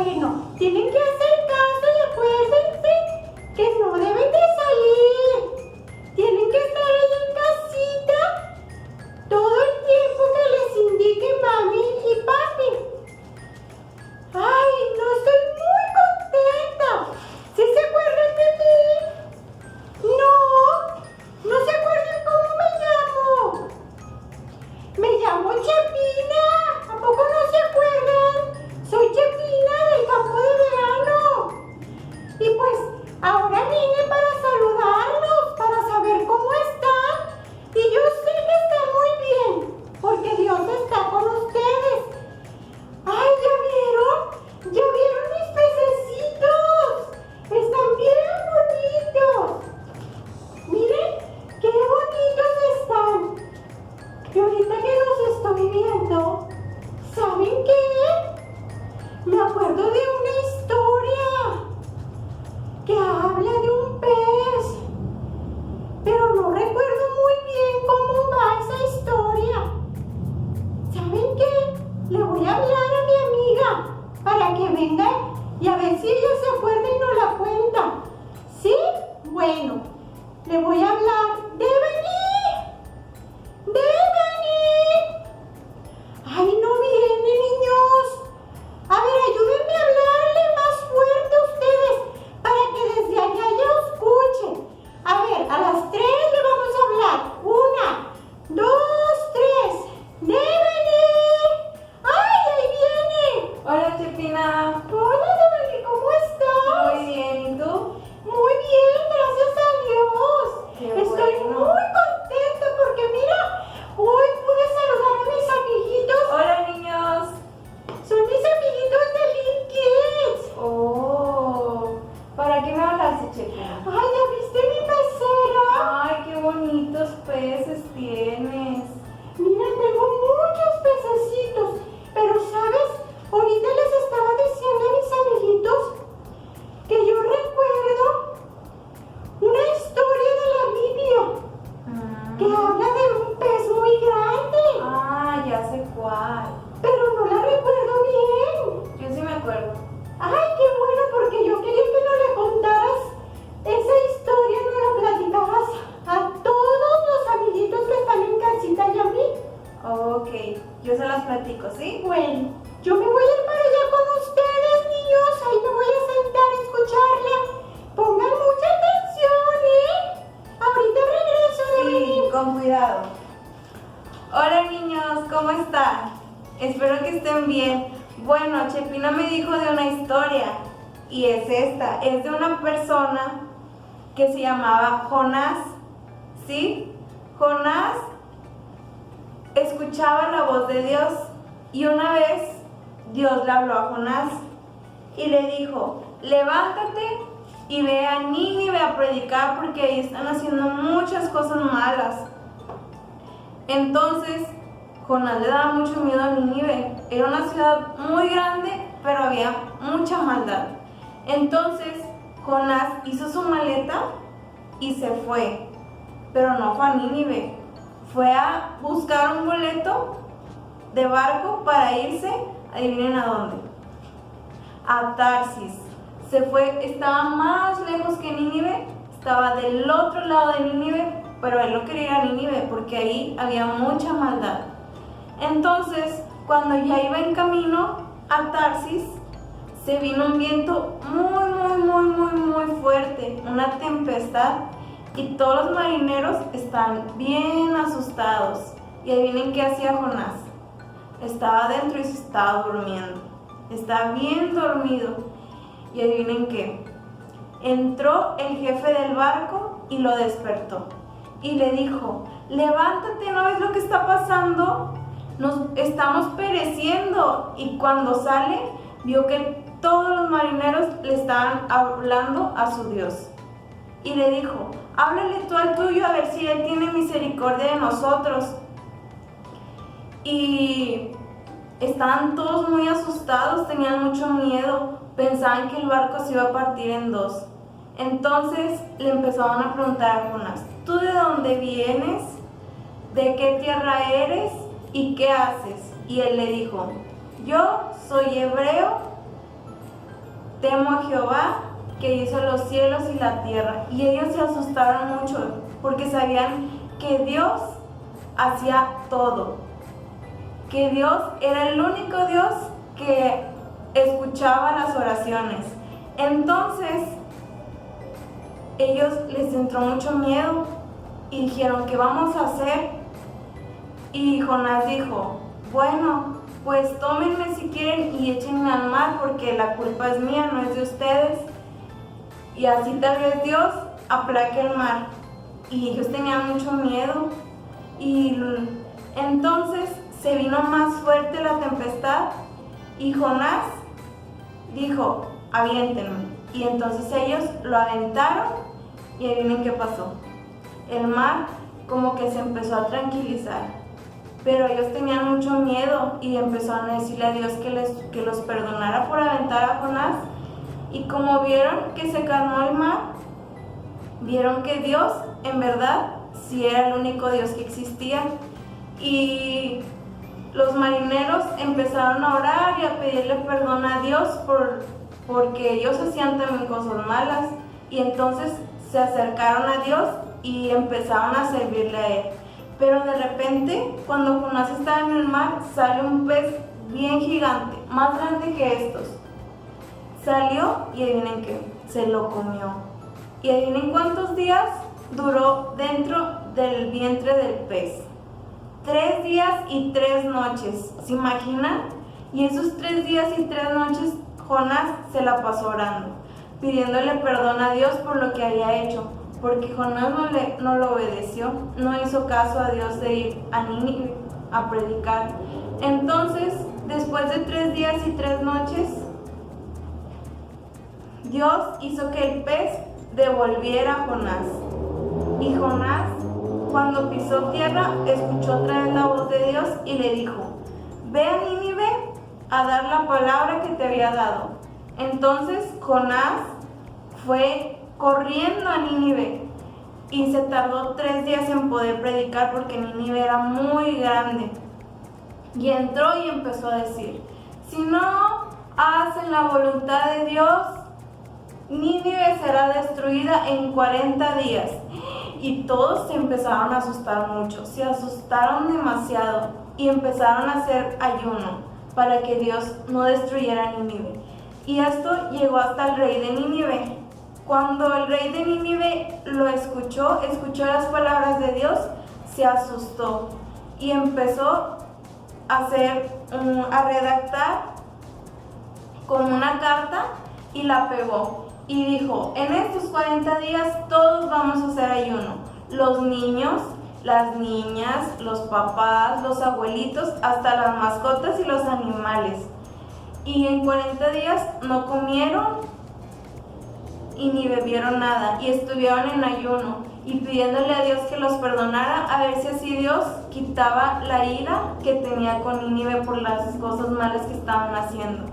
Bueno, tienen que hacer caso y acuérdense que no deben de salir. Tienen que estar ahí en casita todo el tiempo que les indique mami y papi. Ay, no estoy muy contenta. ¿Sí se acuerdan de mí? No se acuerdan cómo me llamo. Me llamo Chepina. ¿A poco no se acuerdan? Soy Chepina del campo de verano. Y pues ahora vine para saludarlos, para saber cómo están. Y yo sé que están muy bien, porque Dios está con ustedes. ¡Ay, ya vieron! ¡Ya vieron mis pececitos! ¡Están bien bonitos! ¡Miren qué bonitos están! Y ahorita que los estoy viendo, ¿saben qué? Me acuerdo de una historia que habla de un pez, pero no recuerdo muy bien cómo va esa historia. ¿Saben qué? Le voy a hablar a mi amiga para que venga y a ver si ella se acuerda y nos la cuenta. ¿Sí? Bueno, le voy a hablar. ¡Devani! ¡Devani! ¡Ay, no viene, niños! A ver, ayúdenme a hablarle más fuerte a ustedes para que desde allá ya escuchen. A ver, a las 3 le vamos a hablar. 1, 2, 3. ¡Devani! ¡Ay, ahí viene! Hola, Chepina. Hola, Devani, ¿cómo estás? Muy bien, ¿y tú? Muy bien, gracias a Dios. Qué Estoy bueno. muy contenta porque mira, hoy pude saludar a mis amiguitos. Hola, niños. Son mis amiguitos de Link Kids. Oh, ¿para qué me hablaste, Chepina? Ay, ¿ya viste mi pecera? Ay, qué bonitos peces tienes. Mira, tengo muchos pececitos. Pero, ¿sabes? Ahorita les estaba diciendo a mis amiguitos que yo recuerdo una historia de la Biblia que habla de un pez muy grande. Ah, ya sé cuál. Pero no la recuerdo bien. Yo sí me acuerdo. Ay, qué bueno, porque yo quería que nos le contaras esa historia, nos la platicaras a todos los amiguitos que están en casita y a mí. Ok, yo se las platico, ¿sí? Bueno, yo me voy a ir para allá con ustedes, niños. Ahí me voy a sentar a escucharla. Pongan mucha atención, ¿eh? Ahorita regreso de Sí, venir. con cuidado. Hola, niños, ¿cómo están? Espero que estén bien. Bueno, Chepina me dijo de una historia y es esta. Es de una persona que se llamaba Jonás, ¿sí? Jonás escuchaba la voz de Dios y una vez Dios le habló a Jonás y le dijo: levántate y ve a Nínive a predicar porque ahí están haciendo muchas cosas malas. Entonces Jonás le daba mucho miedo a Nínive. Era una ciudad muy grande, pero había mucha maldad. Entonces Jonás hizo su maleta y se fue, pero no fue a Nínive. Fue a buscar un boleto de barco para irse, adivinen a dónde, a Tarsis. Se fue, estaba más lejos que Nínive, estaba del otro lado de Nínive, pero él no quería ir a Nínive porque ahí había mucha maldad. Entonces, cuando ya iba en camino a Tarsis, se vino un viento muy fuerte, una tempestad, y todos los marineros estaban bien asustados. Y adivinen qué hacía Jonás. Estaba adentro y se estaba durmiendo. Estaba bien dormido. Y adivinen qué. Entró el jefe del barco y lo despertó. Y le dijo: levántate, ¿no ves lo que está pasando? Nos estamos pereciendo. Y cuando sale, vio que todos los marineros le estaban hablando a su Dios. Y le dijo: háblale tú al tuyo a ver si él tiene misericordia de nosotros. Y estaban todos muy asustados, tenían mucho miedo, pensaban que el barco se iba a partir en dos. Entonces le empezaron a preguntar a Jonás: ¿tú de dónde vienes? ¿De qué tierra eres? ¿Y qué haces? Y él le dijo: yo soy hebreo temo a Jehová, que hizo los cielos y la tierra. Y ellos se asustaron mucho, porque sabían que Dios hacía todo, que Dios era el único Dios que escuchaba las oraciones. Entonces, ellos les entró mucho miedo y dijeron, ¿qué vamos a hacer? Y Jonás dijo, bueno, pues tómenme si quieren y échenme al mar, porque la culpa es mía, no es de ustedes. Y así tal vez Dios aplaque el mar. Y ellos tenían mucho miedo. Y entonces se vino más fuerte la tempestad y Jonás dijo, aviéntenme. Y entonces ellos lo aventaron y adivinen qué pasó. El mar como que se empezó a tranquilizar. Pero ellos tenían mucho miedo y empezaron a decirle a Dios que los perdonara por aventar a Jonás. Y como vieron que se calmó el mar, vieron que Dios en verdad sí era el único Dios que existía. Y los marineros empezaron a orar y a pedirle perdón a Dios porque ellos hacían también cosas malas. Y entonces se acercaron a Dios y empezaron a servirle a Él. Pero de repente, cuando Jonás estaba en el mar, sale un pez bien gigante, más grande que estos. Salió y adivinen qué, se lo comió. Y adivinen cuántos días duró dentro del vientre del pez. 3 días y 3 noches, ¿se imaginan? Y esos 3 días y 3 noches Jonás se la pasó orando, pidiéndole perdón a Dios por lo que había hecho, porque Jonás no lo obedeció, no hizo caso a Dios de ir a Nínive a predicar. Entonces, después de 3 días y 3 noches, Dios hizo que el pez devolviera a Jonás. Y Jonás, cuando pisó tierra, escuchó otra vez la voz de Dios y le dijo, ve a Nínive a dar la palabra que te había dado. Entonces Jonás fue corriendo a Nínive y se tardó 3 días en poder predicar porque Nínive era muy grande. Y entró y empezó a decir, si no hacen la voluntad de Dios, Nínive será destruida en 40 días. Y todos se empezaron a asustar mucho, se asustaron demasiado y empezaron a hacer ayuno para que Dios no destruyera Nínive. Y esto llegó hasta el rey de Nínive. Cuando el rey de Nínive lo escuchó las palabras de Dios, se asustó y empezó a redactar como una carta y la pegó. Y dijo, en estos 40 días todos vamos a hacer ayuno. Los niños, las niñas, los papás, los abuelitos, hasta las mascotas y los animales. Y en 40 días no comieron y ni bebieron nada. Y estuvieron en ayuno y pidiéndole a Dios que los perdonara, a ver si así Dios quitaba la ira que tenía con Nínive por las cosas malas que estaban haciendo.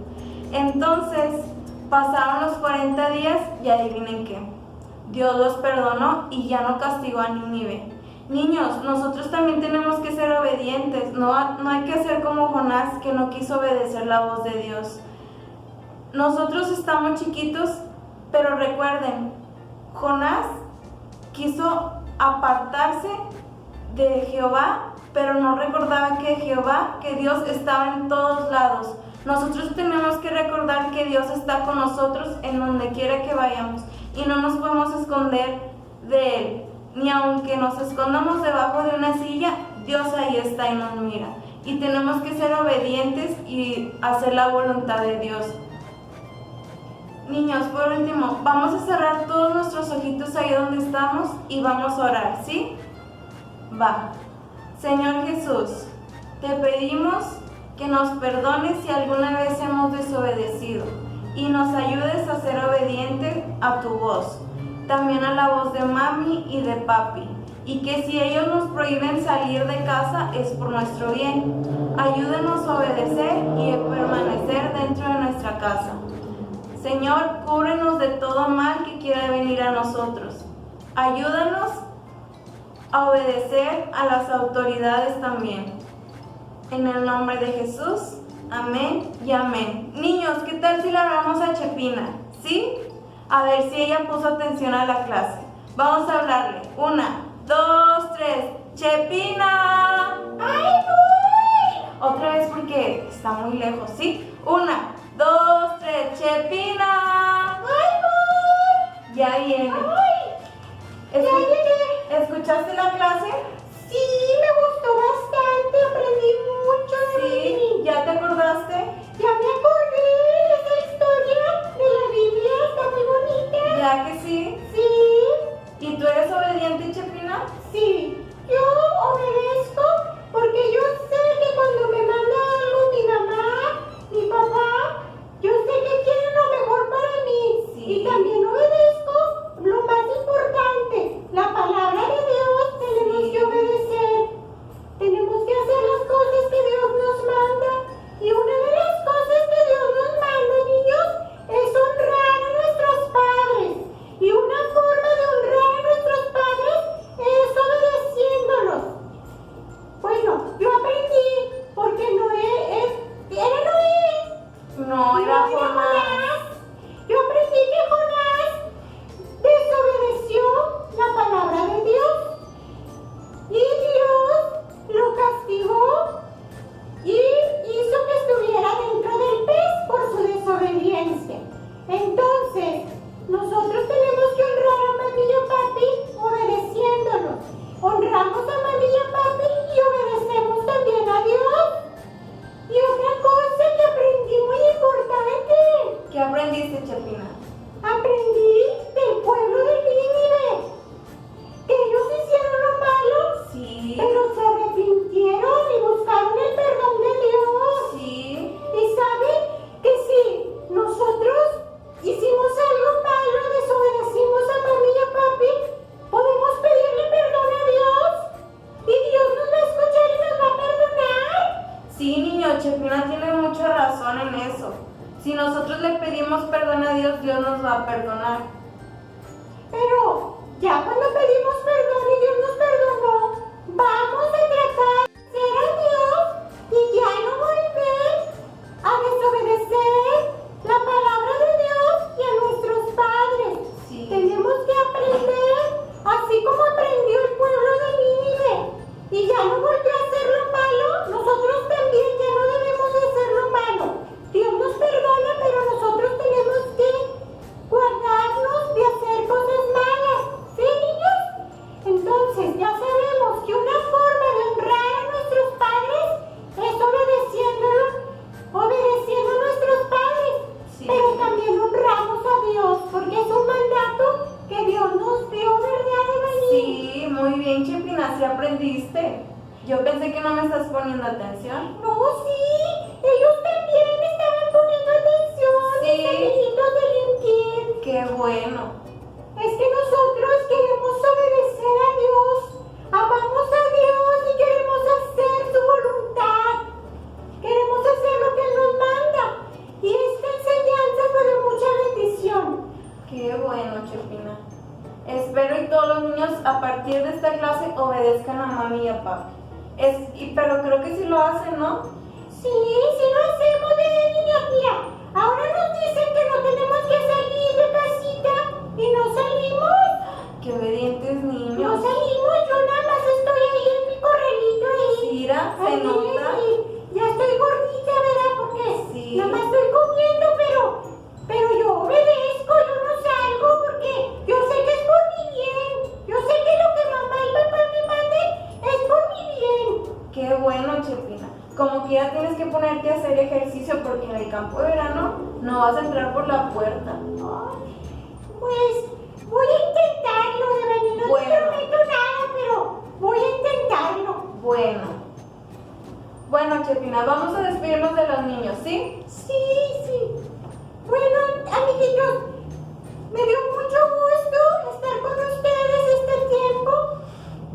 Entonces pasaron los 40 días y adivinen qué, Dios los perdonó y ya no castigó a Nínive. Niños, nosotros también tenemos que ser obedientes, no hay que hacer como Jonás, que no quiso obedecer la voz de Dios. Nosotros estamos chiquitos, pero recuerden, Jonás quiso apartarse de Jehová, pero no recordaba que Dios estaba en todos lados. Nosotros tenemos que recordar que Dios está con nosotros en donde quiera que vayamos y no nos podemos esconder de Él. Ni aunque nos escondamos debajo de una silla, Dios ahí está y nos mira. Y tenemos que ser obedientes y hacer la voluntad de Dios. Niños, por último, vamos a cerrar todos nuestros ojitos ahí donde estamos y vamos a orar, ¿sí? Va. Señor Jesús, te pedimos que nos perdones si alguna vez hemos desobedecido y nos ayudes a ser obedientes a tu voz, también a la voz de mami y de papi, y que si ellos nos prohíben salir de casa es por nuestro bien. Ayúdenos a obedecer y a permanecer dentro de nuestra casa. Señor, cúbrenos de todo mal que quiera venir a nosotros. Ayúdanos a obedecer a las autoridades también. En el nombre de Jesús, Amén y amén. Niños, ¿qué tal si le hablamos a Chepina? ¿Sí? A ver si ella puso atención a la clase. Vamos a hablarle. 1, 2, 3. ¡Chepina! ¡Ay, voy! Otra vez porque está muy lejos, ¿sí? 1, 2, 3. ¡Chepina! ¡Ay, voy! Ya viene. ¡Ay! Ya llegué. ¿Escuchaste la clase? Sí, me gustó bastante, aprendí mucho de Sí. mí. ¿Ya te acordaste? Ya me acordé de esa historia de la Biblia, está muy bonita. ¿Ya que sí? Sí, ¿Y tú eres obediente, Chepina? sí, yo obedezco porque yo sé que cuando me manda algo mi mamá, mi papá, yo sé que quieren lo mejor para mí. Sí. Y también obedezco lo más importante, la palabra de Dios, tenemos Sí. que obedecer. Tenemos que hacer las cosas que Dios nos manda. Y una de las cosas que Dios nos manda, niños, es honrar a nuestros padres. Y una forma de honrar a nuestros padres es obedeciéndolos. Bueno, yo aprendí porque ¿era Noé? No, era No, Jonás. Yo aprendí que Jonás desobedeció la palabra de Dios. Y Dios lo castigó y hizo que estuviera dentro del pez por su desobediencia. Entonces, nosotros tenemos que honrar a mami y a papi obedeciéndolos. Honramos a mami y a papi y obedecemos también a Dios. Y otra cosa que aprendí muy importante, ¿Qué aprendiste, Chepina? aprendí del pueblo de Nínive, que ellos hicieron lo malo, Sí. pero se arrepintieron y buscaron el perdón de Dios. Sí. Y saben que si nosotros hicimos algo malo, desobedecimos a mami y a papi, podemos pedirle perdón a Dios y Dios nos va a escuchar y nos va a perdonar. Sí, niño, Chepina tiene mucha razón en eso. Si nosotros le pedimos perdón a Dios, Dios nos va a perdonar. Pero ya cuando pedimos perdón y Dios nos perdonó, vamos a tratar de ser a Dios y ya no volver a desobedecer la palabra de Dios y a nuestros padres. Sí. Tenemos que aprender, así como aprendió el pueblo de Nínive y ya no volvió a hacer lo malo, nosotros también ya no debemos de hacer lo malo. Dios nos perdona, pero nosotros tenemos que guardarnos de hacer cosas malas. ¿Sí, niños? Entonces, ya sabemos que una forma de honrar a nuestros padres es obedeciendo a nuestros padres. Sí. Pero también honramos a Dios, porque es un mandato que Dios nos dio, ¿verdad, Evelyn? Sí, muy bien, Chepina, sí aprendiste. Yo pensé que no me estás poniendo atención. No, sí, ellos también estaban poniendo atención, Sí. mis amiguitos de LinkedIn. Qué bueno. Es que nosotros queremos obedecer a Dios, amamos a Dios y queremos hacer su voluntad. Queremos hacer lo que Él nos manda. Y esta enseñanza fue de mucha bendición. Qué bueno, Chepina. Espero y todos los niños a partir de esta clase obedezcan a mami y a papi. Pero creo que sí lo hacen, ¿no? Sí, sí lo hacemos, niños. Mira, ahora nos dicen que no tenemos que salir de casita y no salimos. Qué obedientes No niños. salimos, yo nada más estoy ahí en mi corralito ahí. Mira, se Ahí, nota. y ya estoy gordita, ¿verdad? Porque Sí. nada más estoy comiendo, pero yo obedezco, yo no salgo porque yo sé que es por mi bien. Yo sé que lo que mamá y papá me manden es por mi bien. Qué bueno, Chepina. Como que ya tienes que ponerte a hacer ejercicio porque en el campo de verano no vas a entrar por la puerta. Ay, pues voy a intentarlo, Evelyn. No Bueno. te prometo nada, pero voy a intentarlo. Bueno, Chepina, vamos a despedirnos de los niños, ¿sí? Sí. Bueno, amiguitos, me dio mucho gusto estar con ustedes este tiempo.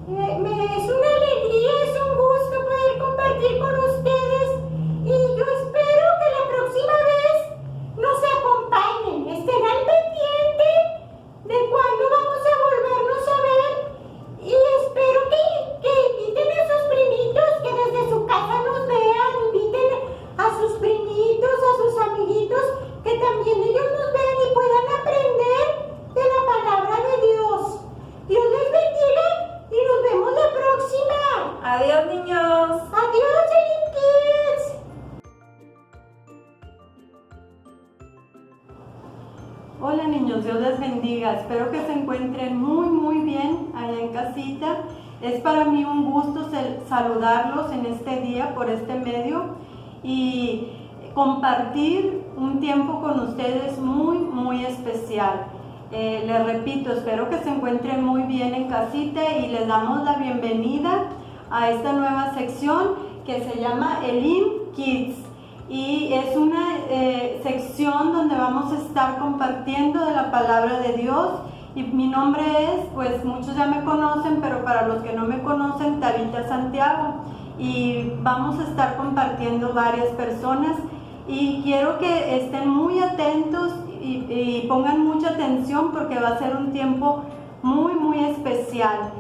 Es una alegría, es un gusto poder compartir con ustedes. Y yo espero que la próxima vez nos acompañen. Estén al pendiente de cuándo vamos a volvernos a ver. Y espero que inviten a sus primitos, que desde su casa nos vean. Inviten a sus primitos. Hola niños, Dios les bendiga. Espero que se encuentren muy bien allá en casita. Es para mí un gusto saludarlos en este día por este medio y compartir un tiempo con ustedes muy especial. Les repito, espero que se encuentren muy bien en casita y les damos la bienvenida a esta nueva sección que se llama Elim Kids. Y es una sección donde vamos a estar compartiendo de la palabra de Dios. Y mi nombre es, pues muchos ya me conocen, pero para los que no me conocen, Tabitha Santiago. Y vamos a estar compartiendo varias personas. Y quiero que estén muy atentos y pongan mucha atención porque va a ser un tiempo muy especial.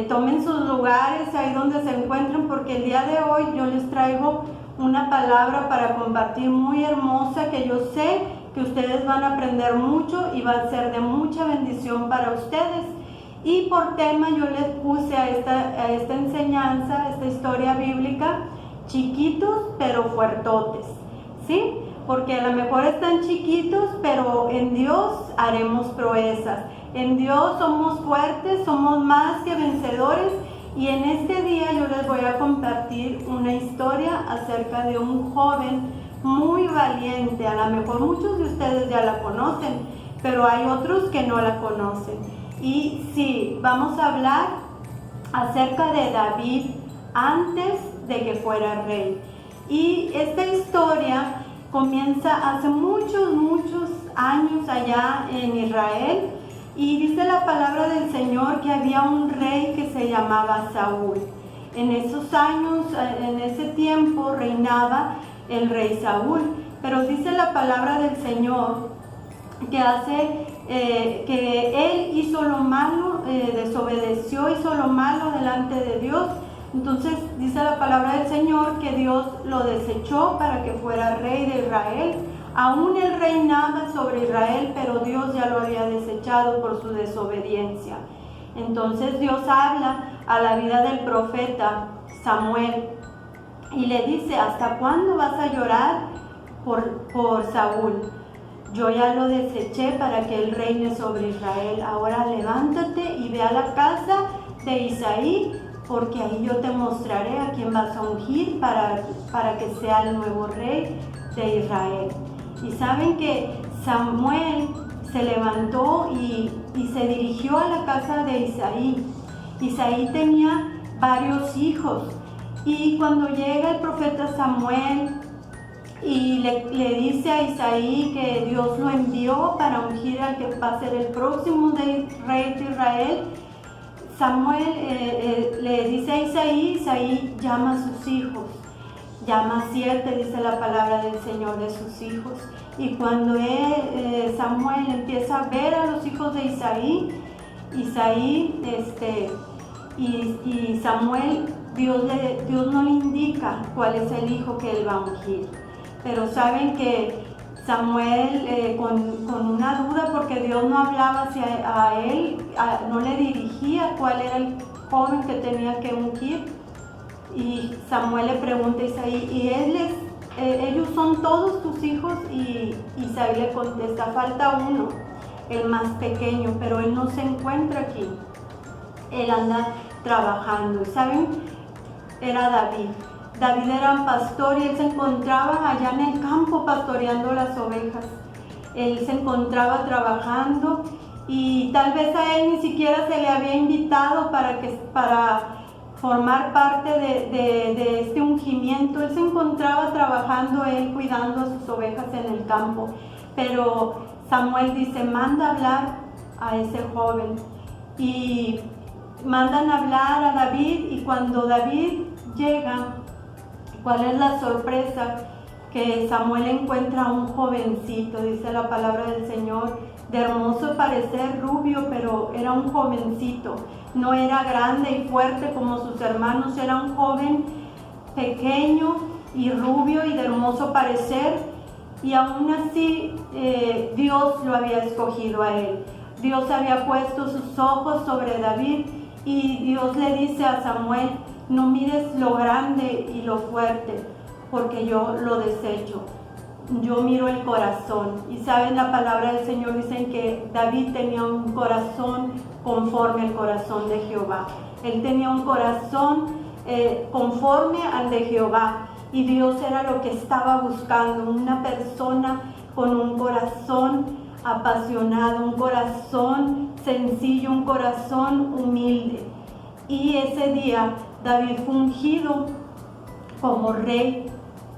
Tomen sus lugares ahí donde se encuentren porque el día de hoy yo les traigo una palabra para compartir muy hermosa que yo sé que ustedes van a aprender mucho y va a ser de mucha bendición para ustedes. Y por tema yo les puse a esta enseñanza, esta historia bíblica, chiquitos pero fuertotes, ¿sí? Porque a lo mejor están chiquitos, pero en Dios haremos proezas. En Dios somos fuertes, somos más que vencedores. Y en este día yo les voy a compartir una historia acerca de un joven muy valiente. A lo mejor muchos de ustedes ya la conocen, pero hay otros que no la conocen. Y sí, vamos a hablar acerca de David antes de que fuera rey. Y esta historia comienza hace muchos años allá en Israel. Y dice la palabra del Señor que había un rey que se llamaba Saúl. En esos años, en ese tiempo reinaba el rey Saúl. Pero dice la palabra del Señor que él hizo lo malo, desobedeció, hizo lo malo delante de Dios. Entonces dice la palabra del Señor que Dios lo desechó para que fuera rey de Israel. Aún él reinaba sobre Israel, pero Dios ya lo había desechado por su desobediencia. Entonces Dios habla a la vida del profeta Samuel y le dice: ¿hasta cuándo vas a llorar por Saúl? Yo ya lo deseché para que él reine sobre Israel. Ahora levántate y ve a la casa de Isaí, porque ahí yo te mostraré a quién vas a ungir para que sea el nuevo rey de Israel. Y saben que Samuel se levantó y se dirigió a la casa de Isaí. Isaí tenía varios hijos. Y cuando llega el profeta Samuel y le dice a Isaí que Dios lo envió para ungir al que va a ser el próximo rey de Israel, Samuel le dice a Isaí llama a sus hijos. Llama 7, dice la palabra del Señor, de sus hijos. Y cuando Samuel empieza a ver a los hijos de Isaí y Samuel, Dios no le indica cuál es el hijo que él va a ungir. Pero saben que Samuel, con una duda, porque Dios no hablaba a él, no le dirigía cuál era el joven que tenía que ungir. Y Samuel le pregunta a Isaí: ¿y ellos son todos tus hijos? Y Isaí le contesta: falta uno, el más pequeño, pero él no se encuentra aquí. Él anda trabajando. ¿Saben? Era David. David era un pastor y él se encontraba allá en el campo pastoreando las ovejas. Él se encontraba trabajando y tal vez a él ni siquiera se le había invitado para formar parte de este ungimiento. Él se encontraba trabajando, él cuidando a sus ovejas en el campo. Pero Samuel dice: manda hablar a ese joven. Y mandan hablar a David, y cuando David llega, ¿cuál es la sorpresa? Que Samuel encuentra a un jovencito, dice la palabra del Señor, de hermoso parecer, rubio, pero era un jovencito. No era grande y fuerte como sus hermanos, era un joven pequeño y rubio y de hermoso parecer, y aún así Dios lo había escogido a él. Dios había puesto sus ojos sobre David y Dios le dice a Samuel: no mires lo grande y lo fuerte, porque yo lo desecho. yo miro el corazón. Y saben, la palabra del Señor dicen que David tenía un corazón conforme al corazón de Jehová. Él tenía un corazón conforme al de Jehová. Y Dios era lo que estaba buscando, una persona con un corazón apasionado, un corazón sencillo, un corazón humilde. Y ese día David fue ungido como rey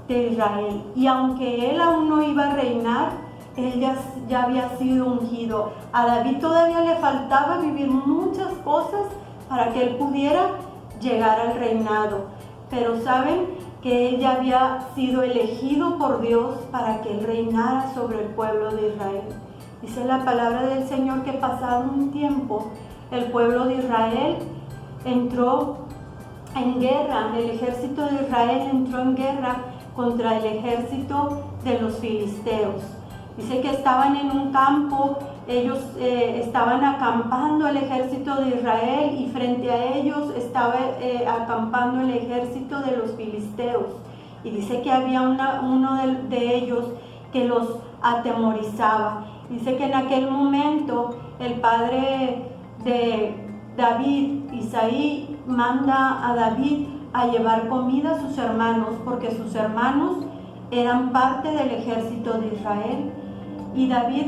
de Israel. Y aunque él aún no iba a reinar, él ya había sido ungido. A David todavía le faltaba vivir muchas cosas para que él pudiera llegar al reinado. Pero saben que él ya había sido elegido por Dios para que él reinara sobre el pueblo de Israel. Dice la palabra del Señor que pasado un tiempo, el pueblo de Israel entró en guerra, el ejército de Israel entró en guerra contra el ejército de los filisteos. Dice que estaban en un campo, ellos estaban acampando el ejército de Israel y frente a ellos estaba acampando el ejército de los filisteos. Y dice que había uno de ellos que los atemorizaba. Dice que en aquel momento el padre de David, Isaí, manda a David a llevar comida a sus hermanos, porque sus hermanos eran parte del ejército de Israel. Y David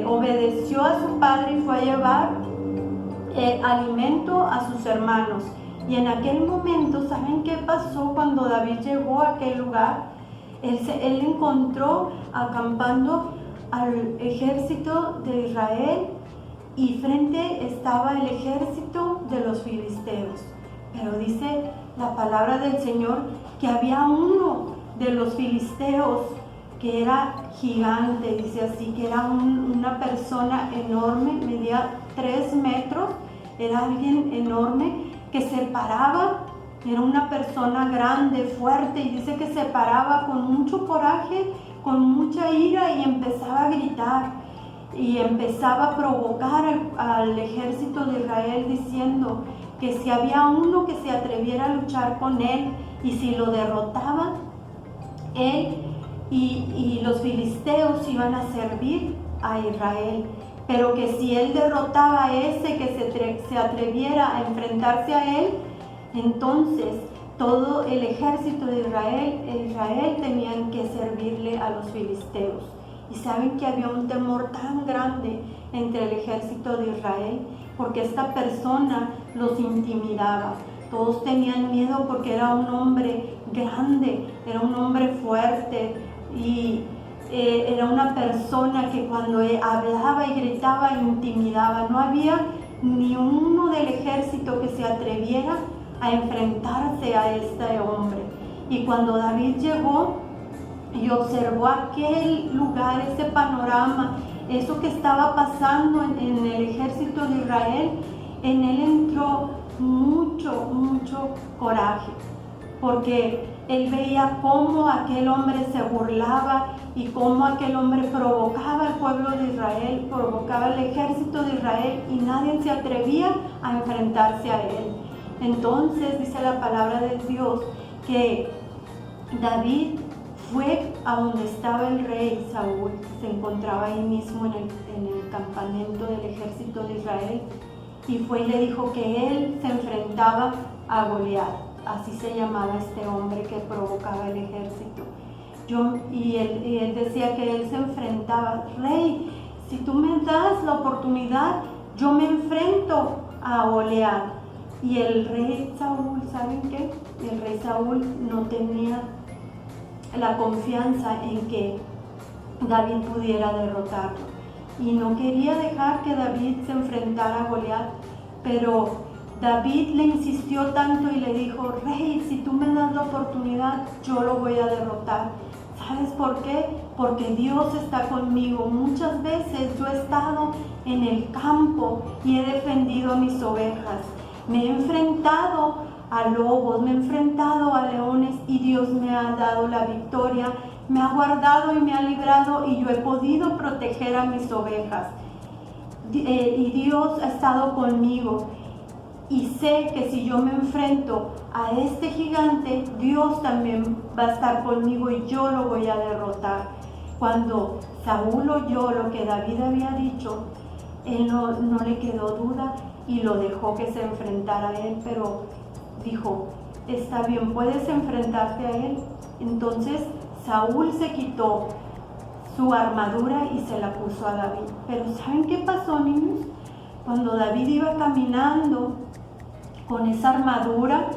obedeció a su padre y fue a llevar alimento a sus hermanos. Y en aquel momento, ¿saben qué pasó cuando David llegó a aquel lugar? Él encontró acampando al ejército de Israel y frente estaba el ejército de los filisteos. Pero dice la palabra del Señor que había uno de los filisteos que era gigante, dice así, que era una persona enorme, medía 3 metros, era alguien enorme que se paraba, era una persona grande, fuerte, y dice que se paraba con mucho coraje, con mucha ira y empezaba a gritar y empezaba a provocar al ejército de Israel diciendo que si había uno que se atreviera a luchar con él y si lo derrotaba, él y los filisteos iban a servir a Israel, pero que si él derrotaba a ese que se atreviera a enfrentarse a él, entonces todo el ejército de Israel tenían que servirle a los filisteos. Y saben que había un temor tan grande entre el ejército de Israel, porque esta persona los intimidaba. Todos tenían miedo porque era un hombre grande, era un hombre fuerte y era una persona que cuando hablaba y gritaba intimidaba. No había ni uno del ejército que se atreviera a enfrentarse a este hombre. Y cuando David llegó y observó aquel lugar, ese panorama, eso que estaba pasando en el ejército de Israel, en él entró mucho coraje, porque él veía cómo aquel hombre se burlaba y cómo aquel hombre provocaba al pueblo de Israel, provocaba al ejército de Israel y nadie se atrevía a enfrentarse a él. Entonces dice la palabra de Dios que David fue a donde estaba el rey Saúl, que se encontraba ahí mismo en el campamento del ejército de Israel, y fue y le dijo que él se enfrentaba a Goliat, así se llamaba este hombre que provocaba el ejército. Y él decía que él se enfrentaba: rey, si tú me das la oportunidad, yo me enfrento a Goliat. Y el rey Saúl, ¿saben qué? El rey Saúl no tenía la confianza en que David pudiera derrotarlo y no quería dejar que David se enfrentara a Goliat, pero David le insistió tanto y le dijo: rey, si tú me das la oportunidad, yo lo voy a derrotar. ¿Sabes por qué? Porque Dios está conmigo. Muchas veces yo he estado en el campo y he defendido a mis ovejas. Me he enfrentado a lobos, me he enfrentado a leones y Dios me ha dado la victoria, me ha guardado y me ha librado y yo he podido proteger a mis ovejas. Y Dios ha estado conmigo. y sé que si yo me enfrento a este gigante, Dios también va a estar conmigo y yo lo voy a derrotar. Cuando Saúl oyó lo que David había dicho, él no le quedó duda y lo dejó que se enfrentara a él, pero dijo, está bien, puedes enfrentarte a él. Entonces Saúl se quitó su armadura y se la puso a David. Pero ¿saben qué pasó, niños? Cuando David iba caminando con esa armadura,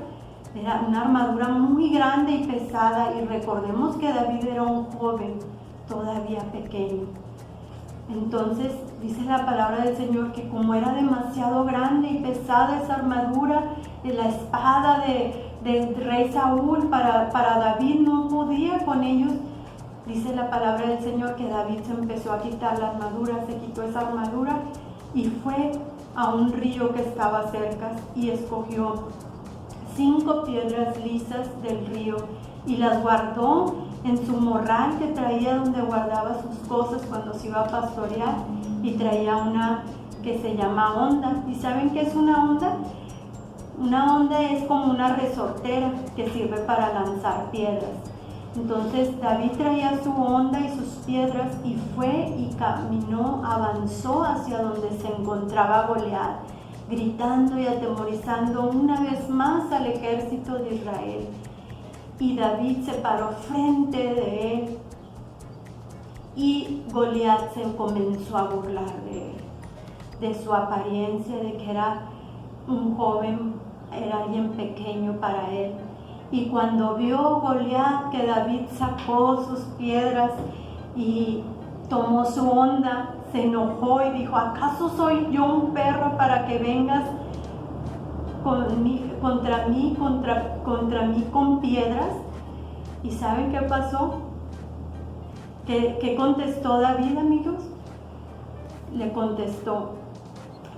era una armadura muy grande y pesada, y recordemos que David era un joven todavía pequeño. Entonces dice la palabra del Señor que como era demasiado grande y pesada esa armadura, la espada del rey Saúl para David no podía con ellos. Dice la palabra del Señor que David se empezó a quitar la armadura, se quitó esa armadura y fue a un río que estaba cerca y escogió 5 piedras lisas del río y las guardó en su morral que traía donde guardaba sus cosas cuando se iba a pastorear, y traía una que se llama honda. ¿Y saben qué es una honda? Una honda es como una resortera que sirve para lanzar piedras. Entonces David traía su honda y sus piedras y fue y caminó, avanzó hacia donde se encontraba Goliat, gritando y atemorizando una vez más al ejército de Israel. Y David se paró frente de él y Goliat se comenzó a burlar de él, de su apariencia, de que era un joven, era alguien pequeño para él. Y cuando vio Goliat que David sacó sus piedras y tomó su honda, se enojó y dijo, ¿acaso soy yo un perro para que vengas contra mí con piedras? ¿Y saben qué pasó? ¿Qué contestó David, amigos? Le contestó,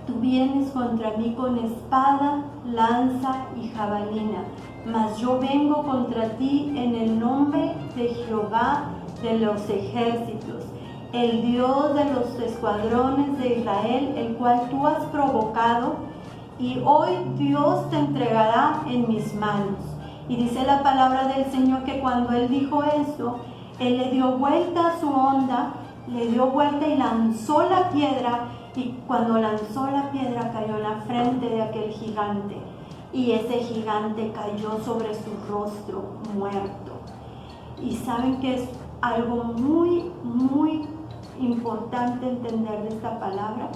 tú vienes contra mí con espada, lanza y jabalina, mas yo vengo contra ti en el nombre de Jehová de los ejércitos, el Dios de los escuadrones de Israel, el cual tú has provocado, y hoy Dios te entregará en mis manos. Y dice la palabra del Señor que cuando él dijo esto, él le dio vuelta a su honda, le dio vuelta y lanzó la piedra, y cuando lanzó la piedra cayó en la frente de aquel gigante, y ese gigante cayó sobre su rostro muerto. Y saben que es algo muy, muy importante entender de esta palabra.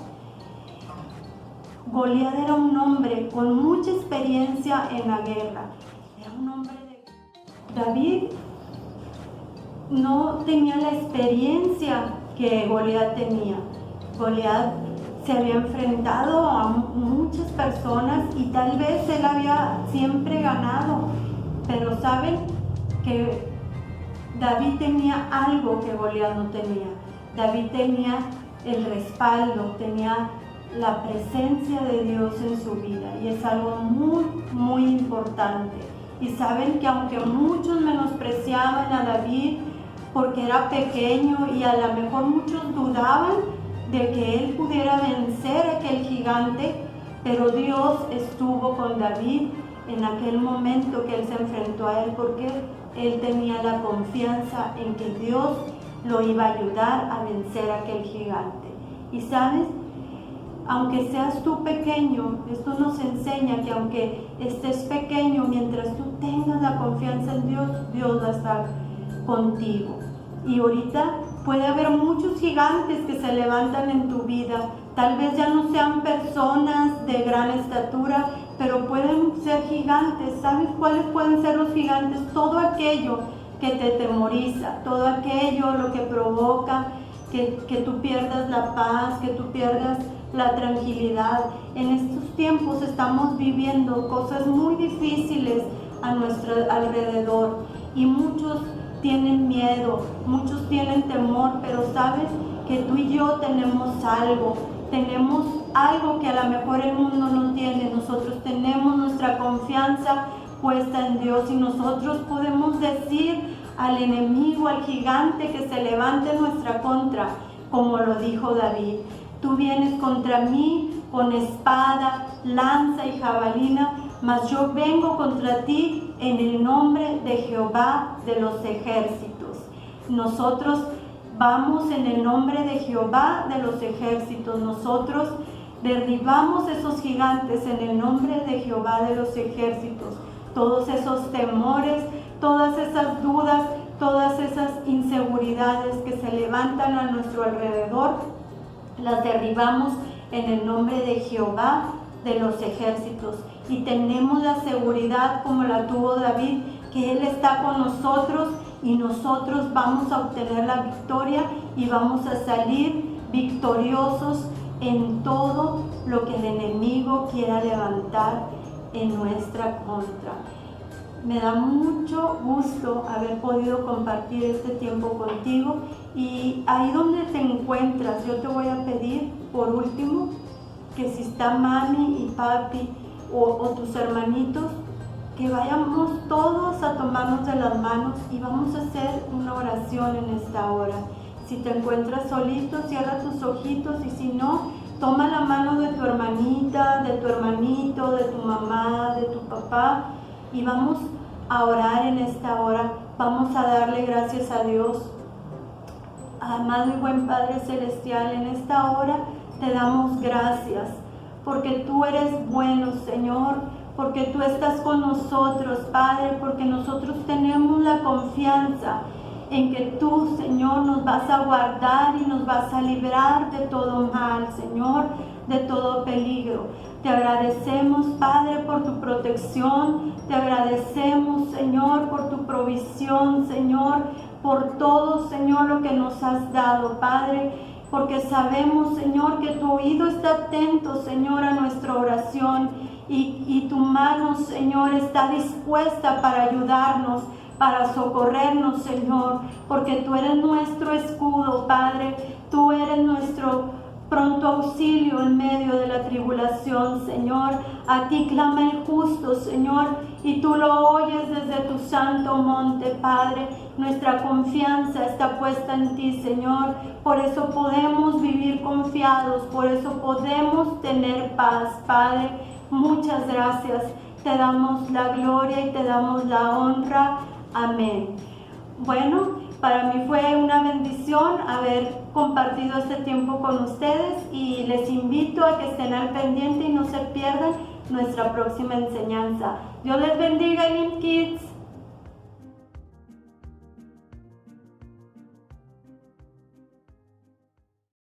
Goliat era un hombre con mucha experiencia en la guerra. Era un hombre de... David no tenía la experiencia que Goliat tenía. Goliat se había enfrentado a muchas personas y tal vez él había siempre ganado, pero saben que David tenía algo que Goliat no tenía. David tenía el respaldo, tenía la presencia de Dios en su vida, y es algo muy, muy importante. Y saben que aunque muchos menospreciaban a David porque era pequeño y a lo mejor muchos dudaban de que él pudiera vencer a aquel gigante, pero Dios estuvo con David en aquel momento que él se enfrentó a él, porque él tenía la confianza en que Dios lo iba a ayudar a vencer a aquel gigante. Y sabes, aunque seas tú pequeño, esto nos enseña que aunque estés pequeño, mientras tú tengas la confianza en Dios, Dios va a estar contigo. Y ahorita puede haber muchos gigantes que se levantan en tu vida. Tal vez ya no sean personas de gran estatura, pero pueden ser gigantes. ¿Sabes cuáles pueden ser los gigantes? Todo aquello que te temoriza, todo aquello lo que provoca que tú pierdas la paz, que tú pierdas la tranquilidad. En estos tiempos estamos viviendo cosas muy difíciles a nuestro alrededor y muchos tienen miedo, muchos tienen temor, pero sabes que tú y yo tenemos algo que a lo mejor el mundo no tiene. Nosotros tenemos nuestra confianza puesta en Dios y nosotros podemos decir al enemigo, al gigante que se levante en nuestra contra, como lo dijo David. Tú vienes contra mí con espada, lanza y jabalina, mas yo vengo contra ti en el nombre de Jehová de los ejércitos. Nosotros vamos en el nombre de Jehová de los ejércitos. Nosotros derribamos esos gigantes en el nombre de Jehová de los ejércitos. Todos esos temores, todas esas dudas, todas esas inseguridades que se levantan a nuestro alrededor, las derribamos en el nombre de Jehová de los ejércitos. Y tenemos la seguridad, como la tuvo David, que Él está con nosotros y nosotros vamos a obtener la victoria y vamos a salir victoriosos en todo lo que el enemigo quiera levantar en nuestra contra. Me da mucho gusto haber podido compartir este tiempo contigo, y ahí donde te encuentras, yo te voy a pedir por último que si está mami y papi o tus hermanitos, que vayamos todos a tomarnos de las manos y vamos a hacer una oración en esta hora. Si te encuentras solito, cierra tus ojitos, y si no, toma la mano de tu hermanita, de tu hermanito, de tu mamá, de tu papá, y vamos a orar en esta hora. Vamos a darle gracias a Dios. Amado y buen Padre Celestial, en esta hora te damos gracias porque tú eres bueno, Señor, porque tú estás con nosotros, Padre, porque nosotros tenemos la confianza en que tú, Señor, nos vas a guardar y nos vas a librar de todo mal, Señor, de todo peligro. Te agradecemos, Padre, por tu protección. Te agradecemos, Señor, por tu provisión, Señor, por todo, Señor, lo que nos has dado, Padre, porque sabemos, Señor, que tu oído está atento, Señor, a nuestra oración, y tu mano, Señor, está dispuesta para ayudarnos, para socorrernos, Señor, porque tú eres nuestro escudo, Padre. Tú eres nuestro pronto auxilio en medio de la tribulación, Señor. A ti clama el justo, Señor, y tú lo oyes desde tu santo monte, Padre. Nuestra confianza está puesta en ti, Señor. Por eso podemos vivir confiados, por eso podemos tener paz, Padre. Muchas gracias. Te damos la gloria y te damos la honra. Amén. Bueno, para mí fue una bendición haber compartido este tiempo con ustedes, y les invito a que estén al pendiente y no se pierdan nuestra próxima enseñanza. Dios les bendiga, Elim Kids.